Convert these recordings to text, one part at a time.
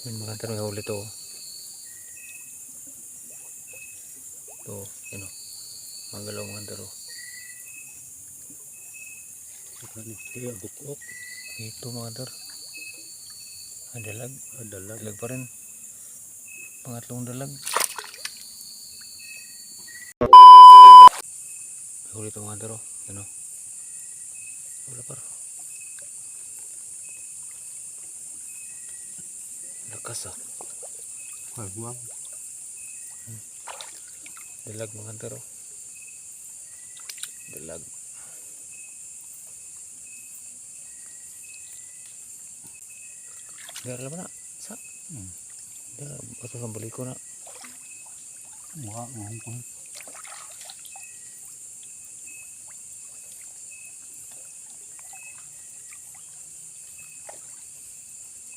May mga tanong huli to. To, yun o. Mga galaw mga taro. Kaya bukok. Ito mga taro. Dalag. Dalag. Dalag pa rin. Pangatlong dalag. Huli to mga taro. Yun o. Wala par. Lakas ah. Buwang. Dalag mga taro. Dalag. Dalag ba na? Sa? Dalag. Bato sa balik ko na. Mukha ngahong ko.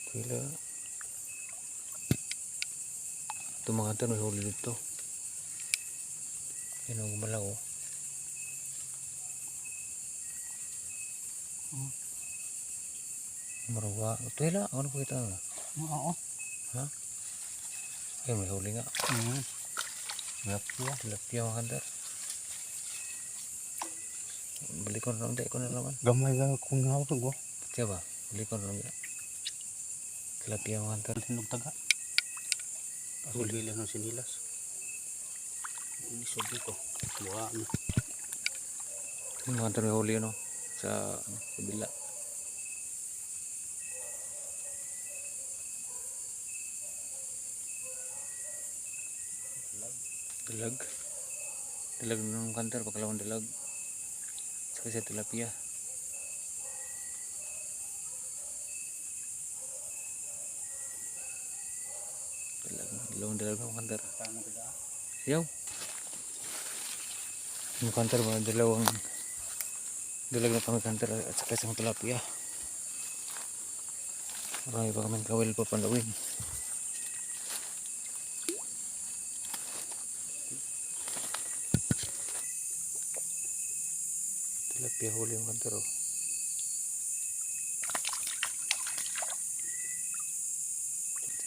Sila. Ito mga taro may huli dito. Yan ang gumalaw o. Maruwa. Ito hila. Ano po kita nga? Oo. Ha? Ay may huli nga. Tilapia. Tilapia mga kantar. Balik ko na lang. Ko na naman. Gamay ka kung nga ako. Siya ba? Balik ko na lang. Tilapia mga kantar. Tinog taga. Pasubilan ng sinilas. Ini sobi ko. Buwa na. Yung mga kantar may huli no? Sa bila. Dalag. Dalag ng kantar. Pagkalawang dalag. Saka sa tilapia. Dalawang dalag ng kantar. Siyaw. Yung kantar mga dalawang dalag na kami kantar at saka isang tilapia. Marami pa kami kawil pa panlawin. Tilapia huli yung kantar o.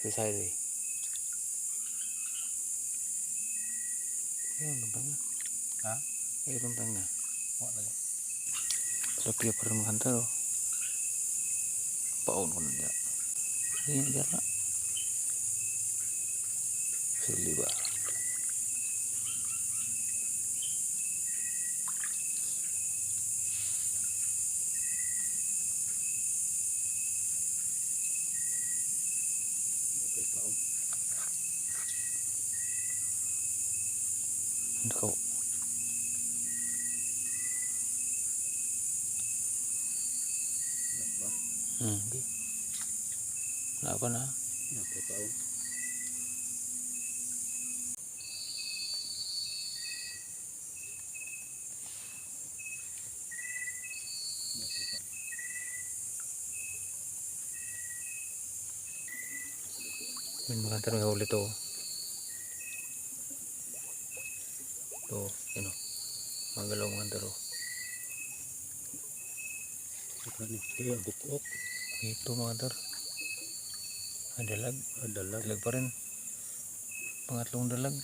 Side eh. Ayun, tumpang na. Ha? Ayun, tumpang na. Wala lang. Tilapia pa rin mga kantar o. Paon ko na niya. Ayun, diyan na. Sili ba? Ano ko? Hindi. Wala pa na. Napapao. May mga kantar may huli to. Ito, yun o. Mga galaw mga kantar o. Kaya bukok. Ito mga kantar. Dalag. Dalag. Dalag pa rin. Pangatlong dalag.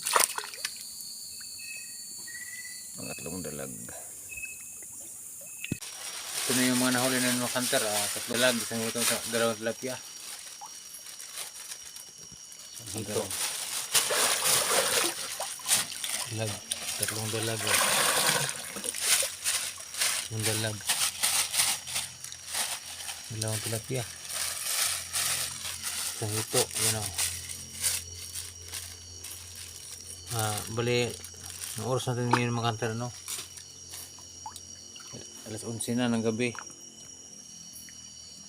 Pangatlong dalag. Ito na yung mga nahuli na mga kantar. Tatlong dalag. Isang ito, dalawang tilapia. Ito. Dalag. Tatlong dalag. Yung dalag. Dalawang tilapia. Isang ito. Yan o. Bali, ang oras natin ngayon mga kantar, no? Alas 11 na ng gabi.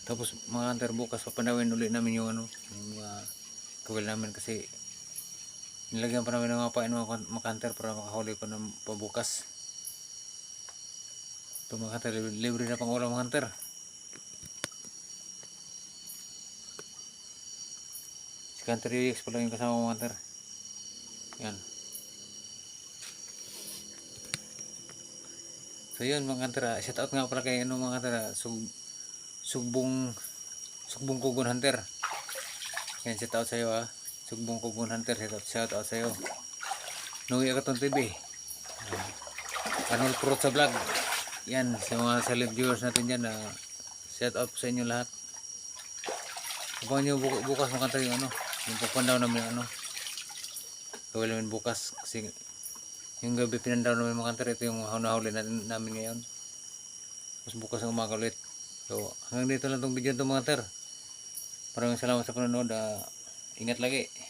Tapos mga kantar, bukas papanawin ulit namin yung ano, yung kawil namin kasi nilagyan pa namin ng mga pain mga kantar para makahuli pa ng pabukas. Ito mga kantar, libre na pang ulam mga kantar. Si Kantar UX pa lang yung kasama mga kantar. Yan. So yun mga kantar, shout out nga pala kay mga kantar, sugbong kugon hunter. Yan, shout out sa'yo ah. Sugbong Kubon Hunter, shout out sa'yo. Nuwi ako tong TV. Arnold Prot sa vlog. Yan, sa mga silent viewers natin dyan, shout out sa inyo lahat. Abangan nyo bukas makanta yung yung pupundaw namin gawin namin bukas kasi yung gabi pinandaw namin makanta. Ito yung nahuli namin ngayon. Tapos bukas ng umaga ulit. So hanggang dito lang itong video itong mga ter. Maraming salamat sa panonood. Ingat lagi.